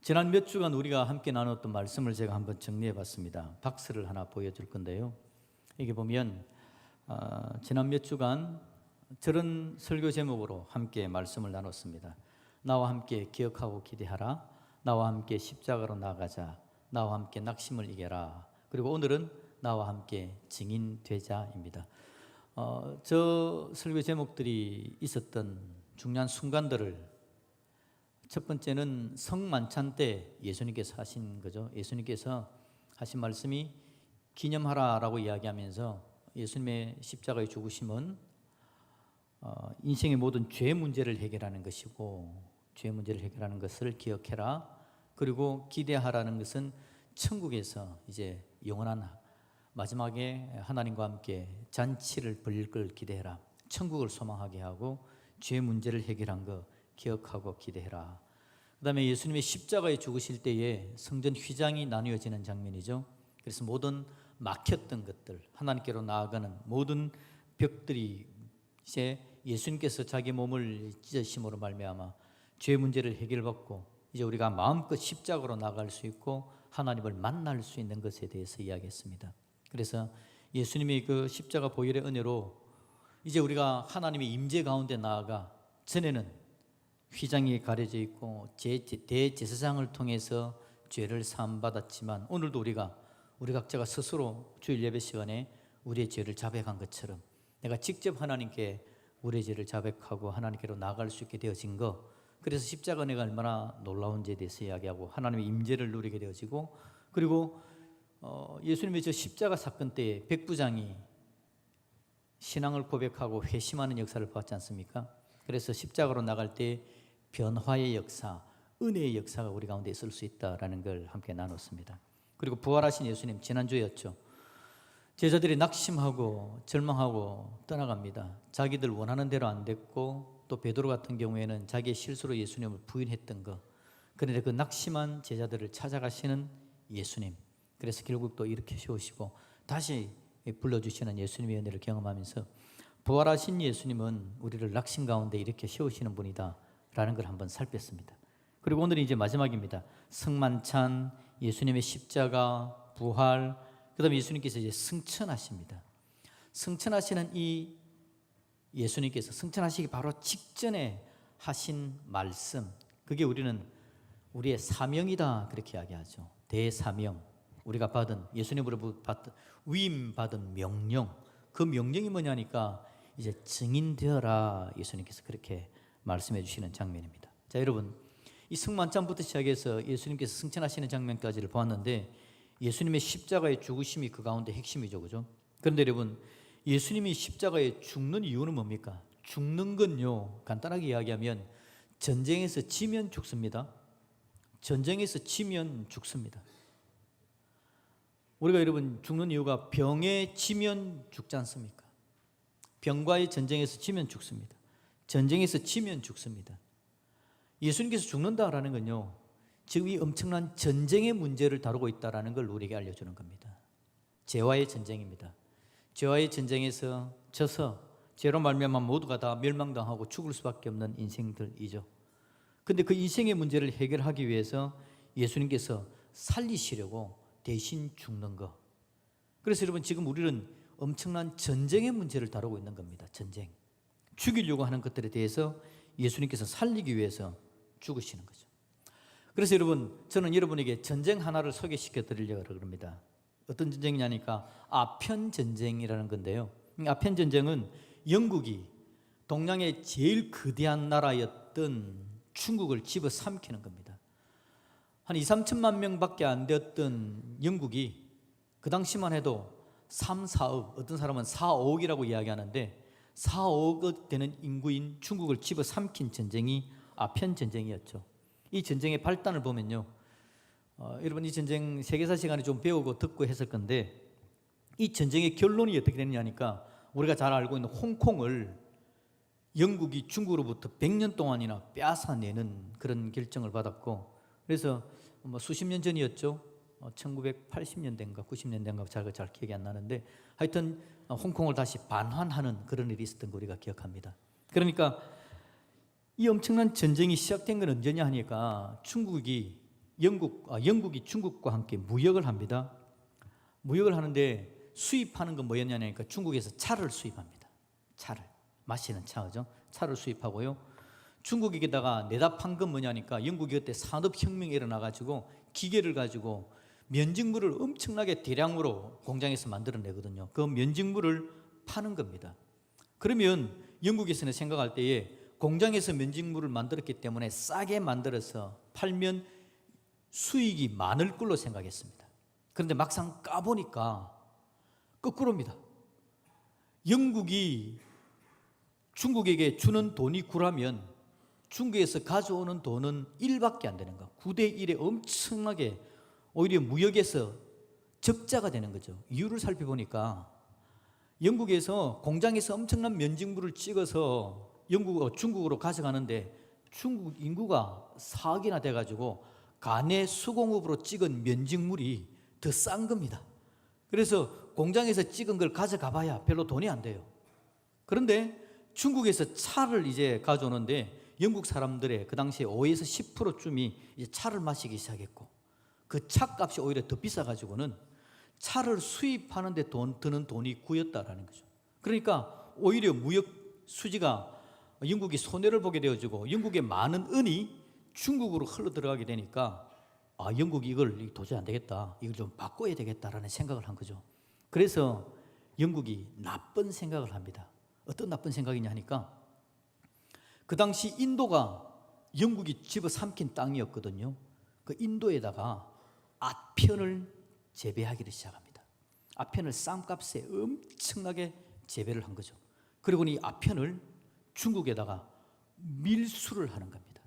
지난 몇 주간 우리가 함께 나눴던 말씀을 제가 한번 정리해 봤습니다. 박스를 하나 보여줄 건데요. 여기 보면 지난 몇 주간 저런 설교 제목으로 함께 말씀을 나눴습니다. 나와 함께 기억하고 기대하라. 나와 함께 십자가로 나가자. 나와 함께 낙심을 이겨라. 그리고 오늘은 나와 함께 증인 되자입니다. 저 설교 제목들이 있었던 중요한 순간들을, 첫 번째는 성만찬 때 예수님께서 하신 거죠. 예수님께서 하신 말씀이 기념하라라고 이야기하면서 예수님의 십자가의 죽으심은 인생의 모든 죄 문제를 해결하는 것이고, 죄 문제를 해결하는 것을 기억해라. 그리고 기대하라는 것은 천국에서 이제 영원한 마지막에 하나님과 함께 잔치를 벌일 걸 기대해라. 천국을 소망하게 하고 죄 문제를 해결한 거 기억하고 기대해라. 그 다음에 예수님의 십자가에 죽으실 때에 성전 휘장이 나뉘어지는 장면이죠. 그래서 모든 막혔던 것들, 하나님께로 나아가는 모든 벽들이 이제 예수님께서 자기 몸을 찢으심으로 말미암아 죄 문제를 해결받고 이제 우리가 마음껏 십자가로 나아갈 수 있고 하나님을 만날 수 있는 것에 대해서 이야기했습니다. 그래서 예수님의 그 십자가 보혈의 은혜로 이제 우리가 하나님의 임재 가운데 나아가, 전에는 휘장이 가려져 있고 대제사장을 통해서 죄를 사함받았지만 오늘도 우리 각자가 스스로 주일 예배 시간에 우리의 죄를 자백한 것처럼 내가 직접 하나님께 우리의 죄를 자백하고 하나님께로 나아갈 수 있게 되어진 것, 그래서 십자가 은혜가 얼마나 놀라운지에 대해서 이야기하고 하나님의 임재를 누리게 되어지고, 그리고 예수님의 저 십자가 사건 때에 백부장이 신앙을 고백하고 회심하는 역사를 봤지 않습니까? 그래서 십자가로 나갈 때 변화의 역사, 은혜의 역사가 우리 가운데 있을 수 있다라는 걸 함께 나눴습니다. 그리고 부활하신 예수님, 지난주였죠. 제자들이 낙심하고 절망하고 떠나갑니다. 자기들 원하는 대로 안 됐고, 또 베드로 같은 경우에는 자기의 실수로 예수님을 부인했던 것. 그런데 그 낙심한 제자들을 찾아가시는 예수님, 그래서 결국 또 이렇게 세우시고 다시 불러주시는 예수님의 은혜를 경험하면서 부활하신 예수님은 우리를 낙심 가운데 이렇게 세우시는 분이다 라는 걸 한번 살폈습니다. 그리고 오늘은 이제 마지막입니다. 성만찬, 예수님의 십자가, 부활, 그 다음에 예수님께서 이제 승천하십니다. 승천하시는 이 예수님께서 승천하시기 바로 직전에 하신 말씀, 그게 우리는 우리의 사명이다 그렇게 이야기하죠. 대사명, 우리가 받은, 예수님으로 위임받은 명령, 그 명령이 뭐냐니까 이제 증인되어라, 예수님께서 그렇게 말씀해 주시는 장면입니다. 자, 여러분, 이 승만찬부터 시작해서 예수님께서 승천하시는 장면까지를 보았는데 예수님의 십자가의 죽으심이 그 가운데 핵심이죠, 그죠? 그런데 여러분, 예수님이 십자가에 죽는 이유는 뭡니까? 죽는 건요, 간단하게 이야기하면 전쟁에서 지면 죽습니다. 전쟁에서 지면 죽습니다. 우리가 여러분 죽는 이유가 병에 지면 죽지 않습니까? 병과의 전쟁에서 지면 죽습니다. 전쟁에서 지면 죽습니다. 예수님께서 죽는다라는 건요, 지금 이 엄청난 전쟁의 문제를 다루고 있다는 걸 우리에게 알려주는 겁니다. 죄와의 전쟁입니다. 죄와의 전쟁에서 져서 죄로 말미암아 모두가 다 멸망당하고 죽을 수밖에 없는 인생들이죠. 그런데 그 인생의 문제를 해결하기 위해서 예수님께서 살리시려고 대신 죽는 것. 그래서 여러분, 지금 우리는 엄청난 전쟁의 문제를 다루고 있는 겁니다. 전쟁. 죽이려고 하는 것들에 대해서 예수님께서 살리기 위해서 죽으시는 거죠. 그래서 여러분, 저는 여러분에게 전쟁 하나를 소개시켜 드리려고 합니다. 어떤 전쟁이냐니까 아편 전쟁이라는 건데요. 아편 전쟁은 영국이 동양의 제일 거대한 나라였던 중국을 집어삼키는 겁니다. 한 2, 3천만 명밖에 안 되었던 영국이 그 당시만 해도 3, 4억, 어떤 사람은 4, 5억이라고 이야기하는데 4, 5억 되는 인구인 중국을 집어삼킨 전쟁이 아편 전쟁이었죠. 이 전쟁의 발단을 보면요, 여러분 이 전쟁 세계사 시간에 좀 배우고 듣고 했을 건데, 이 전쟁의 결론이 어떻게 되느냐니까 우리가 잘 알고 있는 홍콩을 영국이 중국으로부터 100년 동안이나 빼앗아내는 그런 결정을 받았고, 그래서 수십 년 전이었죠. 1980년대인가 90년대인가 잘 기억이 안 나는데, 하여튼 홍콩을 다시 반환하는 그런 일이 있었던 거 우리가 기억합니다. 그러니까 이 엄청난 전쟁이 시작된 건 언제냐 하니까 중국이 영국이 중국과 함께 무역을 합니다. 무역을 하는데 수입하는 건 뭐였냐니까 중국에서 차를 수입합니다. 차를, 마시는 차죠. 차를 수입하고요. 중국에다가 내답한 건 뭐냐니까 영국이 그때 산업혁명이 일어나가지고 기계를 가지고 면직물을 엄청나게 대량으로 공장에서 만들어내거든요. 그 면직물을 파는 겁니다. 그러면 영국에서는 생각할 때에 공장에서 면직물을 만들었기 때문에 싸게 만들어서 팔면 수익이 많을 걸로 생각했습니다. 그런데 막상 까보니까 거꾸로입니다. 영국이 중국에게 주는 돈이 9라면 중국에서 가져오는 돈은 1밖에 안 되는 거. 9대 1에 엄청나게 오히려 무역에서 적자가 되는 거죠. 이유를 살펴보니까 영국에서 공장에서 엄청난 면직물을 찍어서 중국으로 가져가는데 중국 인구가 4억이나 돼가지고 가내 수공업으로 찍은 면직물이 더 싼 겁니다. 그래서 공장에서 찍은 걸 가져가 봐야 별로 돈이 안 돼요. 그런데 중국에서 차를 이제 가져오는데 영국 사람들의 그 당시에 5에서 10%쯤이 이제 차를 마시기 시작했고 그 차값이 오히려 더 비싸가지고는 차를 수입하는데 드는 돈이 구였다라는 거죠. 그러니까 오히려 무역 수지가 영국이 손해를 보게 되어지고 영국의 많은 은이 중국으로 흘러 들어가게 되니까 영국이 이걸 도저히 안 되겠다, 이걸 좀 바꿔야 되겠다라는 생각을 한 거죠. 그래서 영국이 나쁜 생각을 합니다. 어떤 나쁜 생각이냐 하니까 그 당시 인도가 영국이 집어삼킨 땅이었거든요. 그 인도에다가 아편을 재배하기를 시작합니다. 아편을 싼값에 엄청나게 재배를 한 거죠. 그리고 이 아편을 중국에다가 밀수를 하는 겁니다.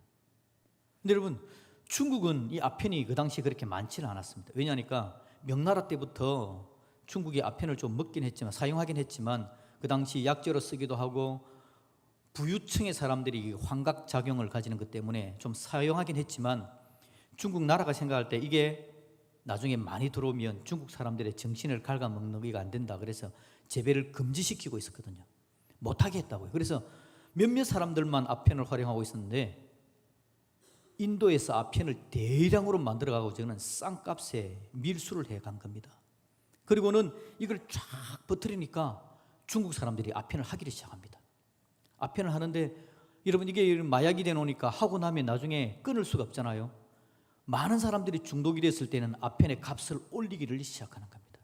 근데 여러분, 중국은 이 아편이 그 당시에 그렇게 많지는 않았습니다. 왜냐하니까 명나라 때부터 중국이 아편을 좀 먹긴 했지만, 사용하긴 했지만 그 당시 약재로 쓰기도 하고 부유층의 사람들이 환각작용을 가지는 것 때문에 좀 사용하긴 했지만 중국 나라가 생각할 때 이게 나중에 많이 들어오면 중국 사람들의 정신을 갉아먹는 게 안 된다. 그래서 재배를 금지시키고 있었거든요. 못하게 했다고요. 그래서 몇몇 사람들만 아편을 활용하고 있었는데 인도에서 아편을 대량으로 만들어가고 저는 싼 값에 밀수를 해간 겁니다. 그리고는 이걸 쫙 퍼뜨리니까 중국 사람들이 아편을 하기를 시작합니다. 아편을 하는데 여러분 이게 마약이 되놓으니까 하고 나면 나중에 끊을 수가 없잖아요. 많은 사람들이 중독이 됐을 때는 아편의 값을 올리기를 시작하는 겁니다.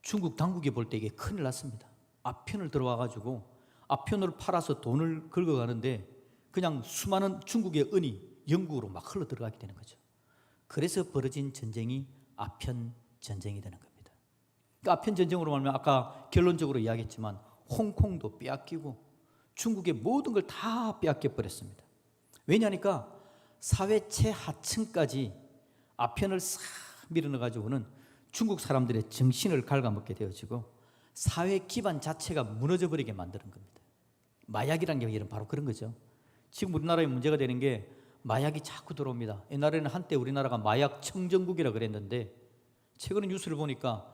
중국 당국이 볼 때 이게 큰일 났습니다. 아편을 들어와가지고 아편을 팔아서 돈을 긁어가는데 그냥 수많은 중국의 은이 영국으로 막 흘러 들어가게 되는 거죠. 그래서 벌어진 전쟁이 아편 전쟁이 되는 겁니다. 그러니까 아편 전쟁으로 말하면 아까 결론적으로 이야기했지만 홍콩도 빼앗기고 중국의 모든 걸 다 빼앗겨 버렸습니다. 왜냐하니까 사회 최하층까지 아편을 싹 밀어넣어가지고는 중국 사람들의 정신을 갉아먹게 되어지고 사회 기반 자체가 무너져 버리게 만드는 겁니다. 마약이라는 게 이런 바로 그런 거죠. 지금 우리나라에 문제가 되는 게 마약이 자꾸 들어옵니다. 옛날에는 한때 우리나라가 마약 청정국이라 그랬는데 최근에 뉴스를 보니까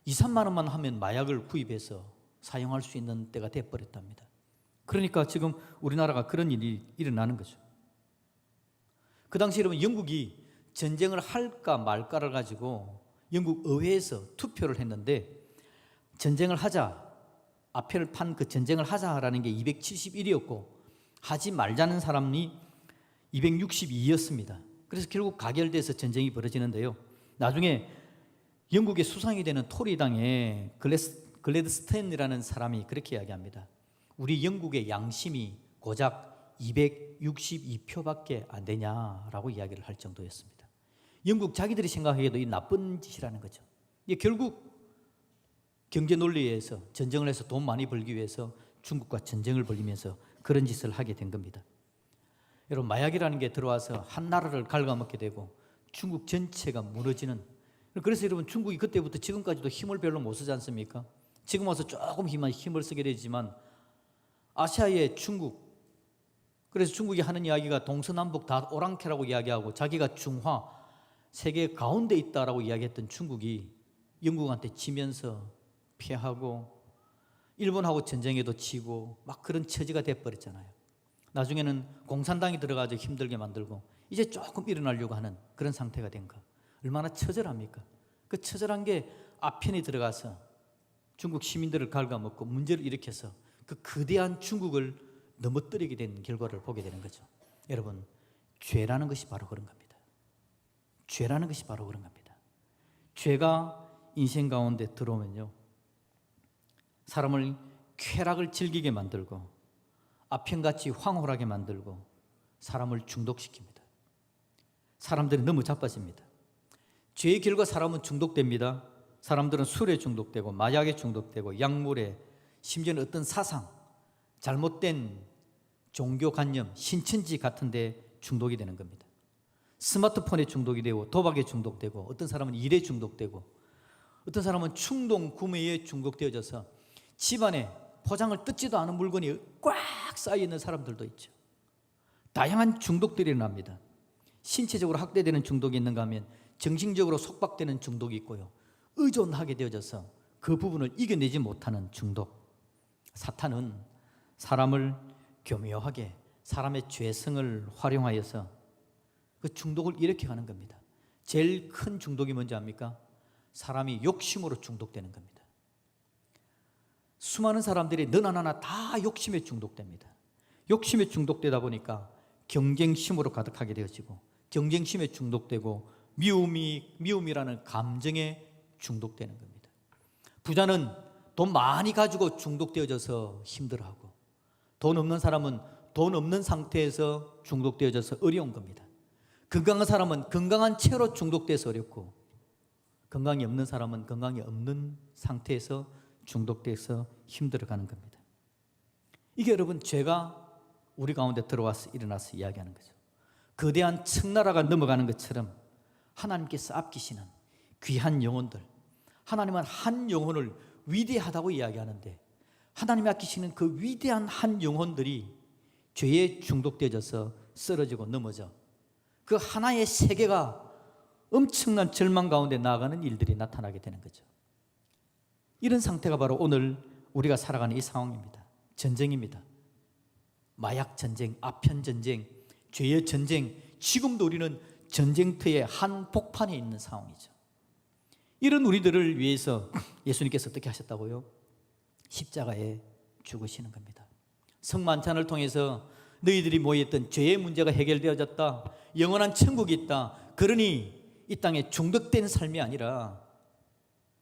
2, 3만 원만 하면 마약을 구입해서 사용할 수 있는 때가 돼버렸답니다. 그러니까 지금 우리나라가 그런 일이 일어나는 거죠. 그 당시 여러분 영국이 전쟁을 할까 말까를 가지고 영국 의회에서 투표를 했는데 전쟁을 하자, 아편을 판 그 전쟁을 하자라는 게 271이었고 하지 말자는 사람이 262였습니다. 그래서 결국 가결돼서 전쟁이 벌어지는데요. 나중에 영국의 수상이 되는 토리당의 글래드스턴이라는 사람이 그렇게 이야기합니다. 우리 영국의 양심이 고작 262표밖에 안 되냐라고 이야기를 할 정도였습니다. 영국 자기들이 생각하기에도 이 나쁜 짓이라는 거죠. 이게 결국 경제 논리에서 전쟁을 해서 돈 많이 벌기 위해서 중국과 전쟁을 벌이면서 그런 짓을 하게 된 겁니다. 여러분 마약이라는 게 들어와서 한 나라를 갉아먹게 되고 중국 전체가 무너지는, 그래서 여러분 중국이 그때부터 지금까지도 힘을 별로 못 쓰지 않습니까? 지금 와서 조금 힘을 쓰게 되지만 아시아의 중국, 그래서 중국이 하는 이야기가 동서남북 다 오랑캐라고 이야기하고 자기가 중화, 세계 가운데 있다라고 이야기했던 중국이 영국한테 지면서 패하고 일본하고 전쟁에도 지고 막 그런 처지가 돼버렸잖아요. 나중에는 공산당이 들어가서 힘들게 만들고 이제 조금 일어나려고 하는 그런 상태가 된 거. 얼마나 처절합니까? 그 처절한 게 아편이 들어가서 중국 시민들을 갉아먹고 문제를 일으켜서 그 거대한 중국을 넘어뜨리게 된 결과를 보게 되는 거죠. 여러분, 죄라는 것이 바로 그런 겁니다. 죄라는 것이 바로 그런 겁니다. 죄가 인생 가운데 들어오면요, 사람을 쾌락을 즐기게 만들고 아편같이 황홀하게 만들고 사람을 중독시킵니다. 사람들이 너무 자빠집니다. 죄의 결과 사람은 중독됩니다. 사람들은 술에 중독되고 마약에 중독되고 약물에, 심지어는 어떤 사상, 잘못된 종교관념, 신천지 같은 데 중독이 되는 겁니다. 스마트폰에 중독이 되고 도박에 중독되고 어떤 사람은 일에 중독되고 어떤 사람은 충동 구매에 중독되어져서 집안에 포장을 뜯지도 않은 물건이 꽉 쌓여있는 사람들도 있죠. 다양한 중독들이 일어납니다. 신체적으로 학대되는 중독이 있는가 하면 정신적으로 속박되는 중독이 있고요, 의존하게 되어져서 그 부분을 이겨내지 못하는 중독. 사탄은 사람을 교묘하게 사람의 죄성을 활용하여서 그 중독을 일으켜가는 겁니다. 제일 큰 중독이 뭔지 압니까? 사람이 욕심으로 중독되는 겁니다. 수많은 사람들이 너나 나나 다 욕심에 중독됩니다. 욕심에 중독되다 보니까 경쟁심으로 가득하게 되어지고 경쟁심에 중독되고 미움이라는 감정에 중독되는 겁니다. 부자는 돈 많이 가지고 중독되어져서 힘들어하고 돈 없는 사람은 돈 없는 상태에서 중독되어져서 어려운 겁니다. 건강한 사람은 건강한 채로 중독돼서 어렵고 건강이 없는 사람은 건강이 없는 상태에서 중독돼서 힘들어가는 겁니다. 이게 여러분 죄가 우리 가운데 들어와서 일어나서 이야기하는 거죠. 거대한 청나라가 넘어가는 것처럼 하나님께서 아끼시는 귀한 영혼들, 하나님은 한 영혼을 위대하다고 이야기하는데 하나님이 아끼시는 그 위대한 한 영혼들이 죄에 중독되어져서 쓰러지고 넘어져 그 하나의 세계가 엄청난 절망 가운데 나아가는 일들이 나타나게 되는 거죠. 이런 상태가 바로 오늘 우리가 살아가는 이 상황입니다. 전쟁입니다. 마약 전쟁, 아편 전쟁, 죄의 전쟁, 지금도 우리는 전쟁터의 한복판에 있는 상황이죠. 이런 우리들을 위해서 예수님께서 어떻게 하셨다고요? 십자가에 죽으시는 겁니다. 성만찬을 통해서 너희들이 모였던 죄의 문제가 해결되어졌다, 영원한 천국이 있다, 그러니 이 땅에 중독된 삶이 아니라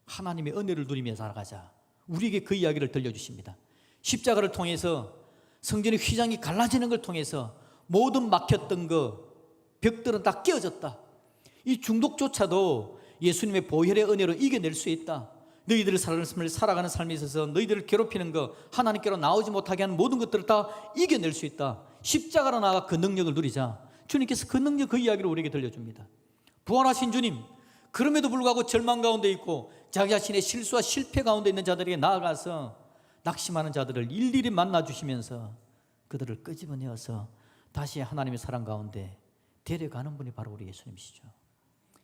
하나님의 은혜를 누리며 살아가자, 우리에게 그 이야기를 들려주십니다. 십자가를 통해서 성전의 휘장이 갈라지는 걸 통해서 모든 막혔던 벽들은 다 깨어졌다. 이 중독조차도 예수님의 보혈의 은혜로 이겨낼 수 있다. 너희들을 살아가는 삶에 있어서 너희들을 괴롭히는 것, 하나님께로 나오지 못하게 하는 모든 것들을 다 이겨낼 수 있다. 십자가로 나아가 그 능력을 누리자. 주님께서 그 능력, 그 이야기를 우리에게 들려줍니다. 부활하신 주님, 그럼에도 불구하고 절망 가운데 있고 자기 자신의 실수와 실패 가운데 있는 자들에게 나아가서 낙심하는 자들을 일일이 만나주시면서 그들을 끄집어내어서 다시 하나님의 사랑 가운데 데려가는 분이 바로 우리 예수님이시죠.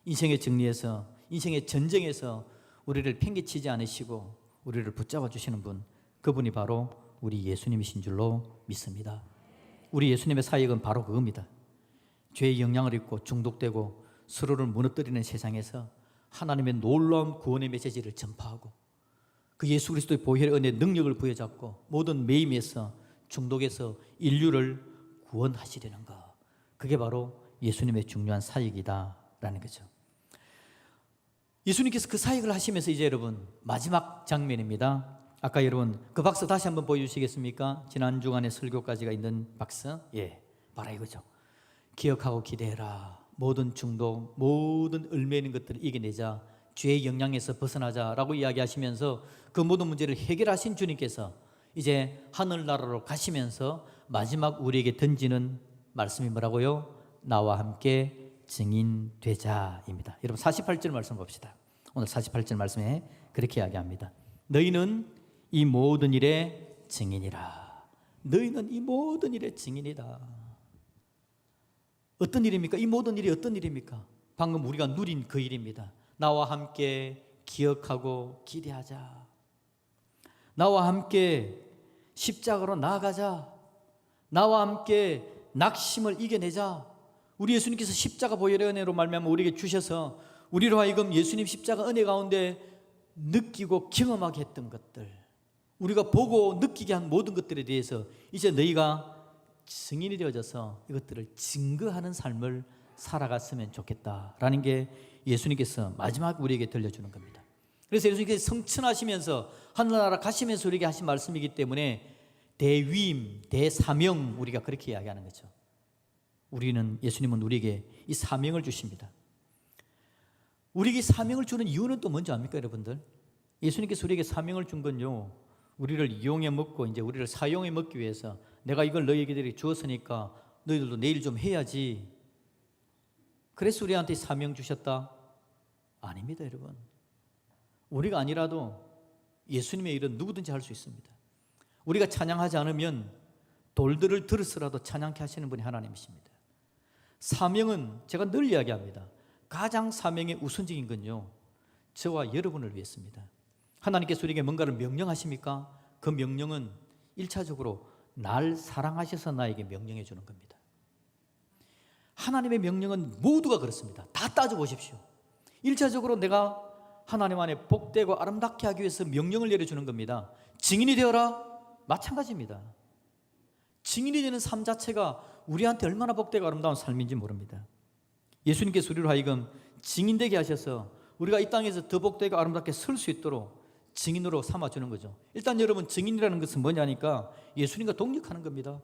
인생의 정리에서, 인생의 전쟁에서 우리를 팽개치지 않으시고 우리를 붙잡아 주시는 분, 그분이 바로 우리 예수님이신 줄로 믿습니다. 우리 예수님의 사역은 바로 그겁니다. 죄의 영향을 입고 중독되고 서로를 무너뜨리는 세상에서 하나님의 놀라운 구원의 메시지를 전파하고 그 예수 그리스도의 보혈의 은혜의 능력을 부여잡고 모든 매임에서, 중독에서 인류를 구원하시려는 것, 그게 바로 예수님의 중요한 사역이다라는 거죠. 예수님께서 그 사역을 하시면서 이제 여러분 마지막 장면입니다. 아까 여러분 그 박스 다시 한번 보여주시겠습니까? 지난 주간의 설교까지가 있는 박스, 바로 이거죠. 기억하고 기대해라. 모든 중독, 모든 얽매이는 것들을 이겨내자, 죄의 영향에서 벗어나자라고 이야기하시면서 그 모든 문제를 해결하신 주님께서 이제 하늘나라로 가시면서 마지막 우리에게 던지는 말씀이 뭐라고요? 나와 함께 증인 되자입니다. 여러분 48절 말씀 봅시다. 오늘 48절 말씀에 그렇게 이야기합니다. 너희는 이 모든 일의 증인이라. 너희는 이 모든 일의 증인이다. 어떤 일입니까? 이 모든 일이 어떤 일입니까? 방금 우리가 누린 그 일입니다. 나와 함께 기억하고 기대하자. 나와 함께 십자가로 나아가자. 나와 함께 낙심을 이겨내자. 우리 예수님께서 십자가 보혈의 은혜로 말미암아 우리에게 주셔서 우리로 하여금 예수님 십자가 은혜 가운데 느끼고 경험하게 했던 것들, 우리가 보고 느끼게 한 모든 것들에 대해서 이제 너희가 증인이 되어져서 이것들을 증거하는 삶을 살아갔으면 좋겠다라는 게 예수님께서 마지막 우리에게 들려주는 겁니다. 그래서 예수님께서 성천하시면서 하늘나라 가시면서 우리에게 하신 말씀이기 때문에 대위임, 대사명, 우리가 그렇게 이야기하는 거죠. 예수님은 우리에게 이 사명을 주십니다. 우리에게 사명을 주는 이유는 또 뭔지 압니까, 여러분들? 예수님께서 우리에게 사명을 준 건요, 우리를 이용해 먹고 이제 우리를 사용해 먹기 위해서, 내가 이걸 너희에게 주었으니까 너희들도 내일 좀 해야지, 그래서 우리한테 사명 주셨다? 아닙니다, 여러분. 우리가 아니라도 예수님의 일은 누구든지 할 수 있습니다. 우리가 찬양하지 않으면 돌들을 들으서라도 찬양케 하시는 분이 하나님이십니다. 사명은 제가 늘 이야기합니다. 가장 사명의 우선적인 건요, 저와 여러분을 위해서입니다. 하나님께서 우리에게 뭔가를 명령하십니까? 그 명령은 1차적으로 날 사랑하셔서 나에게 명령해 주는 겁니다. 하나님의 명령은 모두가 그렇습니다. 다 따져보십시오. 1차적으로 내가 하나님 안에 복되고 아름답게 하기 위해서 명령을 내려주는 겁니다. 증인이 되어라? 마찬가지입니다. 증인이 되는 삶 자체가 우리한테 얼마나 복되고 아름다운 삶인지 모릅니다. 예수님께서 우리로 하여금 증인되게 하셔서 우리가 이 땅에서 더 복되고 아름답게 설 수 있도록 증인으로 삼아주는 거죠. 일단 여러분, 증인이라는 것은 뭐냐니까 예수님과 동력하는 겁니다.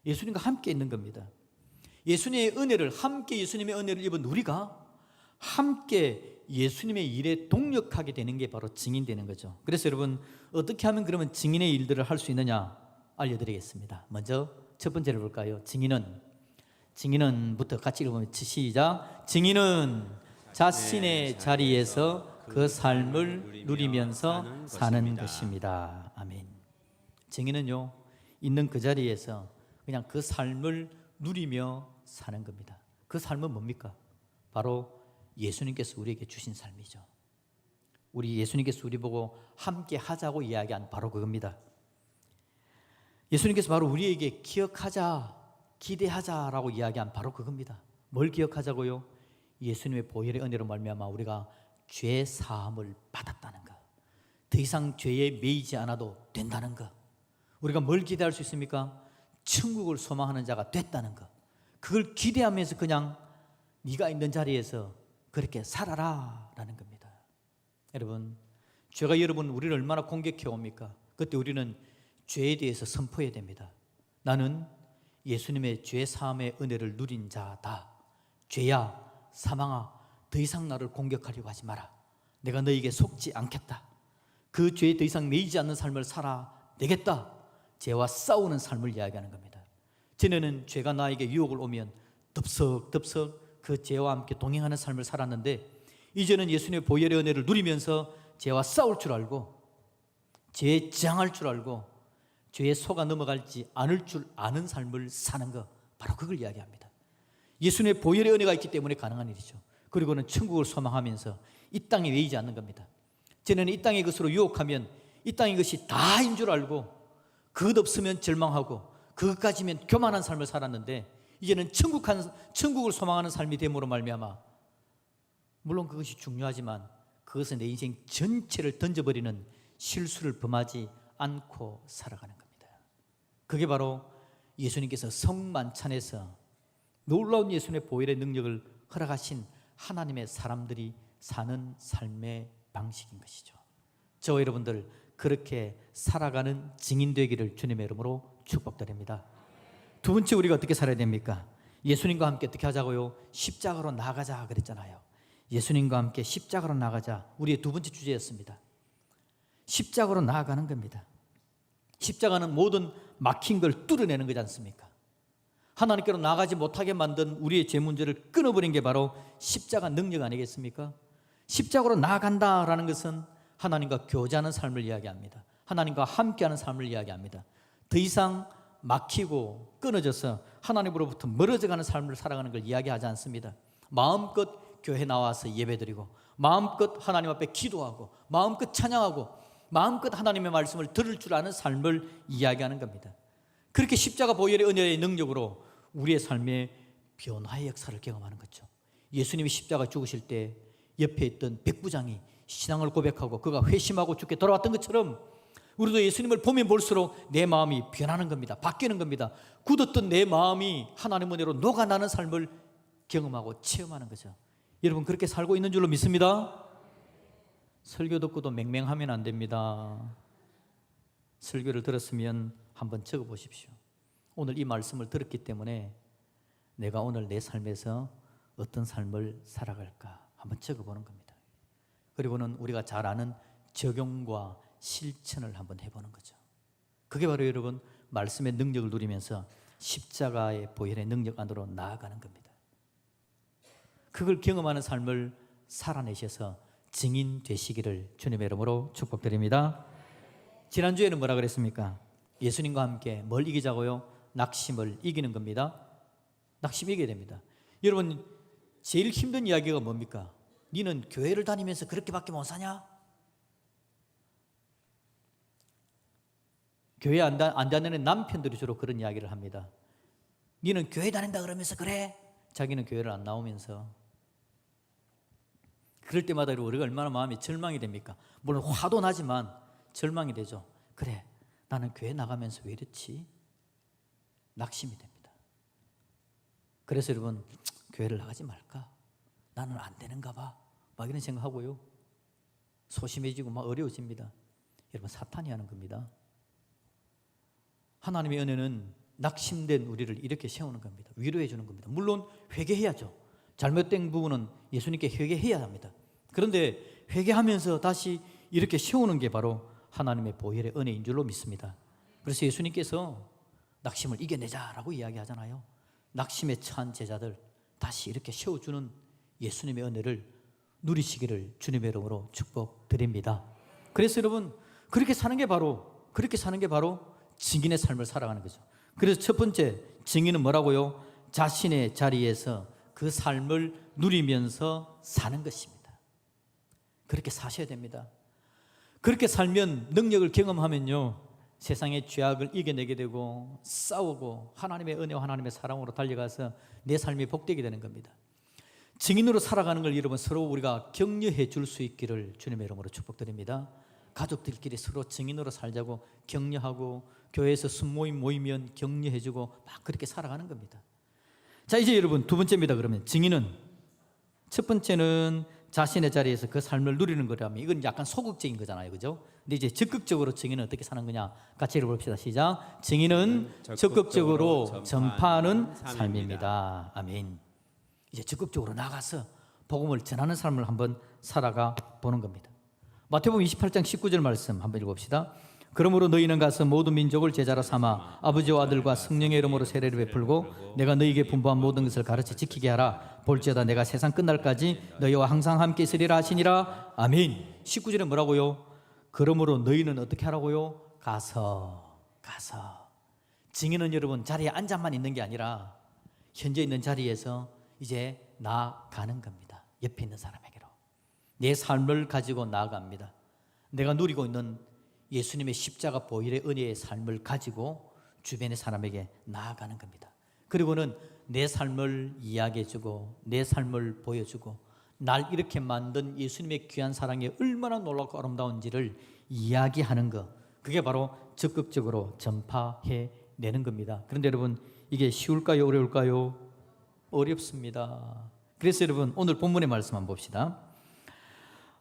예수님과 함께 있는 겁니다. 예수님의 은혜를, 함께 예수님의 은혜를 입은 우리가 함께 예수님의 일에 동력하게 되는 게 바로 증인되는 거죠. 그래서 여러분, 어떻게 하면 그러면 증인의 일들을 할 수 있느냐 알려드리겠습니다. 먼저 첫 번째를 볼까요? 증인은부터 같이 읽어보면 시작. 증인은 자신의 자리에서 그 삶을 누리면서 사는 것입니다. 아멘. 증인은요, 있는 그 자리에서 그냥 그 삶을 누리며 사는 겁니다. 그 삶은 뭡니까? 바로 예수님께서 우리에게 주신 삶이죠. 우리 예수님께서 우리 보고 함께 하자고 이야기한 바로 그겁니다. 예수님께서 바로 우리에게 기억하자, 기대하자라고 이야기한 바로 그겁니다. 뭘 기억하자고요? 예수님의 보혈의 은혜로 말미암아 우리가 죄 사함을 받았다는 것, 더 이상 죄에 매이지 않아도 된다는 것, 우리가 뭘 기대할 수 있습니까? 천국을 소망하는 자가 됐다는 것, 그걸 기대하면서 그냥 네가 있는 자리에서 그렇게 살아라 라는 겁니다. 여러분, 죄가 우리를 얼마나 공격해 옵니까? 그때 우리는 죄에 대해서 선포해야 됩니다. 나는 예수님의 죄 사함의 은혜를 누린 자다. 죄야, 사망아, 더 이상 나를 공격하려고 하지 마라. 내가 너에게 속지 않겠다. 그 죄에 더 이상 매이지 않는 삶을 살아내겠다. 죄와 싸우는 삶을 이야기하는 겁니다. 전에는 죄가 나에게 유혹을 오면 덥석덥석 그 죄와 함께 동행하는 삶을 살았는데, 이제는 예수님의 보혈의 은혜를 누리면서 죄와 싸울 줄 알고, 죄에 저항할 줄 알고, 죄에 속아 넘어갈지 않을 줄 아는 삶을 사는 것, 바로 그걸 이야기합니다. 예수님의 보혈의 은혜가 있기 때문에 가능한 일이죠. 그리고는 천국을 소망하면서 이 땅에 매이지 않는 겁니다. 전에는 이 땅의 것으로 유혹하면 이 땅의 것이 다인 줄 알고, 그것 없으면 절망하고, 그것까지면 교만한 삶을 살았는데, 이제는 천국을 소망하는 삶이 됨으로 말미암아, 물론 그것이 중요하지만 그것은 내 인생 전체를 던져버리는 실수를 범하지 않고 살아가는 겁니다. 그게 바로 예수님께서 성만찬에서 놀라운 예수님의 보혈의 능력을 허락하신 하나님의 사람들이 사는 삶의 방식인 것이죠. 저와 여러분들 그렇게 살아가는 증인 되기를 주님의 이름으로 축복드립니다. 두 번째, 우리가 어떻게 살아야 됩니까? 예수님과 함께 어떻게 하자고요? 십자가로 나가자 그랬잖아요. 예수님과 함께 십자가로 나가자, 우리의 두 번째 주제였습니다. 십자가로 나아가는 겁니다. 십자가는 모든 막힌 걸 뚫어내는 거지 않습니까? 하나님께로 나가지 못하게 만든 우리의 죄 문제를 끊어버린 게 바로 십자가 능력 아니겠습니까? 십자가로 나아간다라는 것은 하나님과 교제하는 삶을 이야기합니다. 하나님과 함께하는 삶을 이야기합니다. 더 이상 막히고 끊어져서 하나님으로부터 멀어져가는 삶을 살아가는 걸 이야기하지 않습니다. 마음껏 교회 나와서 예배드리고, 마음껏 하나님 앞에 기도하고, 마음껏 찬양하고, 마음껏 하나님의 말씀을 들을 줄 아는 삶을 이야기하는 겁니다. 그렇게 십자가 보혈의 은혜의 능력으로 우리의 삶에 변화의 역사를 경험하는 거죠. 예수님이 십자가 죽으실 때 옆에 있던 백부장이 신앙을 고백하고 그가 회심하고 죽게 돌아왔던 것처럼 우리도 예수님을 보면 볼수록 내 마음이 변하는 겁니다. 바뀌는 겁니다. 굳었던 내 마음이 하나님 은혜로 녹아나는 삶을 경험하고 체험하는 거죠. 여러분 그렇게 살고 있는 줄로 믿습니다. 설교 듣고도 맹맹하면 안 됩니다. 설교를 들었으면 한번 적어보십시오. 오늘 이 말씀을 들었기 때문에 내가 오늘 내 삶에서 어떤 삶을 살아갈까 한번 적어보는 겁니다. 그리고는 우리가 잘 아는 적용과 실천을 한번 해보는 거죠. 그게 바로 여러분 말씀의 능력을 누리면서 십자가의 보혈의 능력 안으로 나아가는 겁니다. 그걸 경험하는 삶을 살아내셔서 증인 되시기를 주님의 이름으로 축복드립니다. 지난주에는 뭐라 그랬습니까? 예수님과 함께 뭘 이기자고요? 낙심을 이기는 겁니다. 낙심 이겨야 됩니다. 여러분 제일 힘든 이야기가 뭡니까? 니는 교회를 다니면서 그렇게밖에 못 사냐? 교회 안 다니는 남편들이 주로 그런 이야기를 합니다. 니는 교회 다닌다 그러면서 그래? 자기는 교회를 안 나오면서. 그럴 때마다 우리가 얼마나 마음이 절망이 됩니까? 물론 화도 나지만 절망이 되죠. 그래, 나는 교회 나가면서 왜 이렇지? 낙심이 됩니다. 그래서 여러분 교회를 나가지 말까? 나는 안 되는가 봐. 막 이런 생각하고요. 소심해지고 막 어려워집니다. 여러분 사탄이 하는 겁니다. 하나님의 은혜는 낙심된 우리를 이렇게 세우는 겁니다. 위로해 주는 겁니다. 물론 회개해야죠. 잘못된 부분은 예수님께 회개해야 합니다. 그런데 회개하면서 다시 이렇게 세우는 게 바로 하나님의 보혈의 은혜인 줄로 믿습니다. 그래서 예수님께서 낙심을 이겨내자라고 이야기하잖아요. 낙심에 처한 제자들 다시 이렇게 세워주는 예수님의 은혜를 누리시기를 주님의 이름으로 축복드립니다. 그래서 여러분 그렇게 사는 게 바로 증인의 삶을 살아가는 거죠. 그래서 첫 번째 증인은 뭐라고요? 자신의 자리에서 그 삶을 누리면서 사는 것입니다. 그렇게 사셔야 됩니다. 그렇게 살면 능력을 경험하면요 세상의 죄악을 이겨내게 되고 싸우고 하나님의 은혜와 하나님의 사랑으로 달려가서 내 삶이 복되게 되는 겁니다. 증인으로 살아가는 걸 여러분 서로 우리가 격려해 줄 수 있기를 주님의 이름으로 축복드립니다. 가족들끼리 서로 증인으로 살자고 격려하고 교회에서 순모임 모이면 격려해주고 막 그렇게 살아가는 겁니다. 자 이제 여러분 두 번째입니다. 그러면 증인은 첫 번째는 자신의 자리에서 그 삶을 누리는 거라면 이건 약간 소극적인 거잖아요, 그죠? 근데 이제 적극적으로 증인은 어떻게 사는 거냐? 같이 읽어봅시다. 시작. 증인은 적극적으로 전파하는 삶입니다. 아멘. 이제 적극적으로 나가서 복음을 전하는 삶을 한번 살아가 보는 겁니다. 마태복음 28장 19절 말씀 한번 읽어봅시다. 그러므로 너희는 가서 모든 민족을 제자로 삼아 아버지와 아들과 성령의 이름으로 세례를 베풀고 내가 너희에게 분부한 모든 것을 가르쳐 지키게 하라. 볼지어다 내가 세상 끝날까지 너희와 항상 함께 있으리라 하시니라. 아멘. 19절에 뭐라고요? 그러므로 너희는 어떻게 하라고요? 가서 증인은 여러분 자리에 앉아만 있는 게 아니라 현재 있는 자리에서 이제 나아가는 겁니다. 옆에 있는 사람에게로 내 삶을 가지고 나아갑니다. 내가 누리고 있는 예수님의 십자가 보혈의 은혜의 삶을 가지고 주변의 사람에게 나아가는 겁니다. 그리고는 내 삶을 이야기해주고 내 삶을 보여주고 날 이렇게 만든 예수님의 귀한 사랑이 얼마나 놀랍고 아름다운지를 이야기하는 것, 그게 바로 적극적으로 전파해내는 겁니다. 그런데 여러분 이게 쉬울까요? 어려울까요? 어렵습니다. 그래서 여러분 오늘 본문의 말씀 한번 봅시다.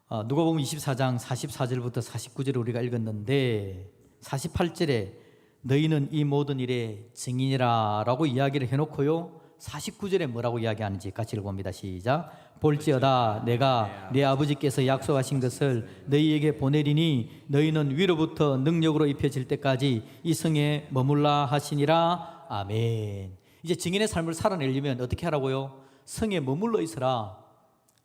누가복음 24장 44절부터 49절을 우리가 읽었는데 48절에 너희는 이 모든 일의 증인이라 라고 이야기를 해놓고요 49절에 뭐라고 이야기하는지 같이 읽어봅니다. 시작. 볼지어다 내가 네 아버지께서 약속하신 것을 너희에게 보내리니 너희는 위로부터 능력으로 입혀질 때까지 이 성에 머물라 하시니라. 아멘. 이제 증인의 삶을 살아내려면 어떻게 하라고요? 성에 머물러 있으라.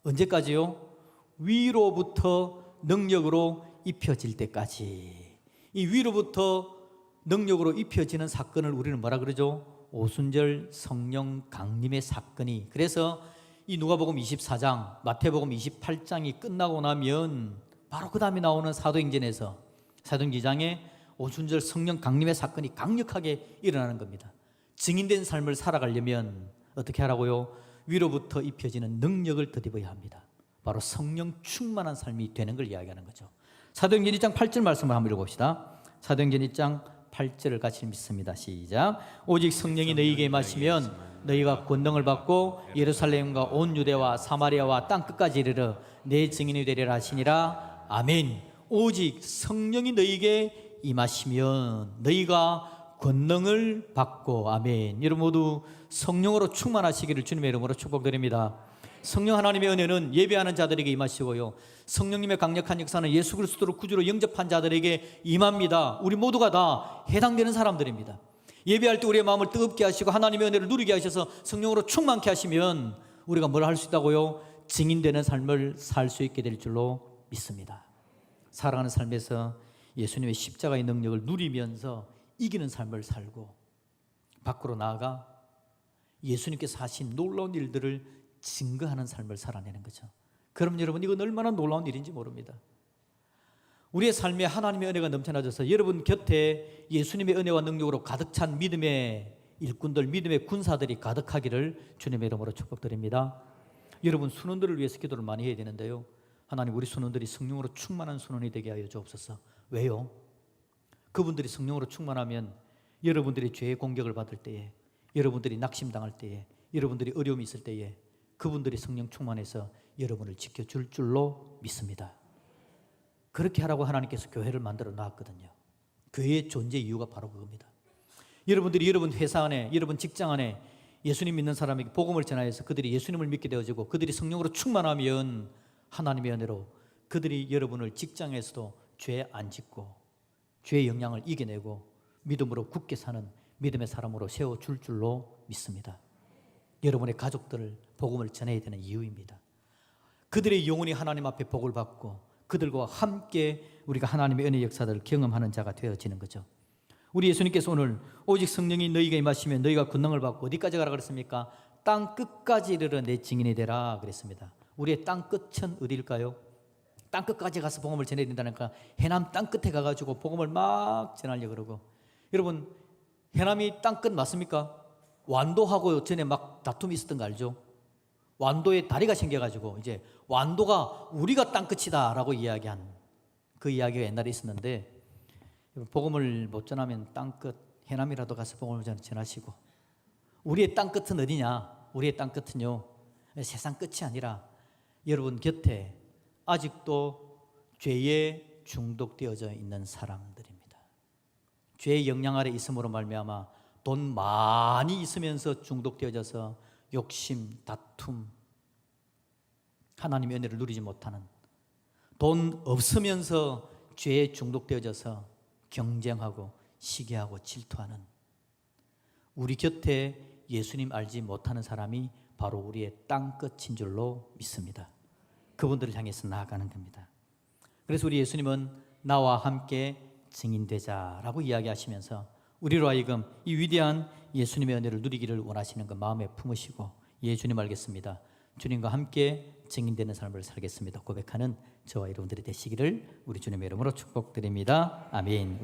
언제까지요? 위로부터 능력으로 입혀질 때까지. 이 위로부터 능력으로 입혀지는 사건을 우리는 뭐라 그러죠? 오순절 성령 강림의 사건이. 그래서 이 누가복음 24장, 마태복음 28장이 끝나고 나면 바로 그 다음에 나오는 사도행전에서 사도행전에 오순절 성령 강림의 사건이 강력하게 일어나는 겁니다. 증인된 삶을 살아가려면 어떻게 하라고요? 위로부터 입혀지는 능력을 덧입어야 합니다. 바로 성령 충만한 삶이 되는 걸 이야기하는 거죠. 사도행전 2장 8절 말씀을 한번 읽어봅시다. 사도행전 2장 8절을 같이 믿습니다. 시작. 오직 성령이 너희에게 임하시면 너희가 권능을 받고 예루살렘과 온 유대와 사마리아와 땅끝까지 이르러 내 증인이 되리라 하시니라. 아멘. 오직 성령이 너희에게 임하시면 너희가 권능을 받고. 아멘. 여러분 모두 성령으로 충만하시기를 주님의 이름으로 축복드립니다. 성령 하나님의 은혜는 예배하는 자들에게 임하시고요, 성령님의 강력한 역사는 예수 그리스도를 구주로 영접한 자들에게 임합니다. 우리 모두가 다 해당되는 사람들입니다. 예배할 때 우리의 마음을 뜨겁게 하시고 하나님의 은혜를 누리게 하셔서 성령으로 충만케 하시면 우리가 뭘 할 수 있다고요? 증인되는 삶을 살 수 있게 될 줄로 믿습니다. 살아가는 삶에서 예수님의 십자가의 능력을 누리면서 이기는 삶을 살고 밖으로 나아가 예수님께서 하신 놀라운 일들을 증거하는 삶을 살아내는 거죠. 그럼 여러분, 이건 얼마나 놀라운 일인지 모릅니다. 우리의 삶에 하나님의 은혜가 넘쳐나져서 여러분 곁에 예수님의 은혜와 능력으로 가득 찬 믿음의 일꾼들, 믿음의 군사들이 가득하기를 주님의 이름으로 축복드립니다. 여러분, 순원들을 위해서 기도를 많이 해야 되는데요, 하나님, 우리 순원들이 성령으로 충만한 순원이 되게 하여 주옵소서. 왜요? 그분들이 성령으로 충만하면 여러분들이 죄의 공격을 받을 때에, 여러분들이 낙심당할 때에, 여러분들이 어려움이 있을 때에 그분들이 성령 충만해서 여러분을 지켜줄 줄로 믿습니다. 그렇게 하라고 하나님께서 교회를 만들어 놨거든요. 교회의 존재 이유가 바로 그겁니다. 여러분들이 여러분 회사 안에, 여러분 직장 안에 예수님 믿는 사람에게 복음을 전하여서 그들이 예수님을 믿게 되어지고 그들이 성령으로 충만하면 하나님의 은혜로 그들이 여러분을 직장에서도 죄 안 짓고 죄의 영향을 이겨내고 믿음으로 굳게 사는 믿음의 사람으로 세워줄 줄로 믿습니다. 여러분의 가족들을 복음을 전해야 되는 이유입니다. 그들의 영혼이 하나님 앞에 복을 받고 그들과 함께 우리가 하나님의 은혜 역사들을 경험하는 자가 되어지는 거죠. 우리 예수님께서 오늘 오직 성령이 너희에게 임하시면 너희가 권능을 받고 어디까지 가라 그랬습니까? 땅 끝까지 이르러 내 증인이 되라 그랬습니다. 우리의 땅 끝은 어디일까요? 땅 끝까지 가서 복음을 전해야 된다니까 해남 땅 끝에 가가지고 복음을 막 전하려고 그러고, 여러분 해남이 땅 끝 맞습니까? 완도하고 전에 막 다툼이 있었던 거 알죠? 완도에 다리가 생겨가지고 이제 완도가 우리가 땅끝이다 라고 이야기한 그 이야기가 옛날에 있었는데, 복음을 못 전하면 땅끝 해남이라도 가서 복음을 전하시고, 우리의 땅끝은 어디냐? 우리의 땅끝은요, 세상 끝이 아니라 여러분 곁에 아직도 죄에 중독되어져 있는 사람들입니다. 죄의 영향 아래 있음으로 말미암아 돈 많이 있으면서 중독되어져서 욕심, 다툼, 하나님의 은혜를 누리지 못하는, 돈 없으면서 죄에 중독되어져서 경쟁하고 시기하고 질투하는, 우리 곁에 예수님 알지 못하는 사람이 바로 우리의 땅끝인 줄로 믿습니다. 그분들을 향해서 나아가는 겁니다. 그래서 우리 예수님은 나와 함께 증인되자라고 이야기하시면서 우리로 하여금 이 위대한 예수님의 은혜를 누리기를 원하시는 그 마음에 품으시고, 예, 주님 알겠습니다, 주님과 함께 증인되는 삶을 살겠습니다 고백하는 저와 여러분들이 되시기를 우리 주님의 이름으로 축복드립니다. 아멘.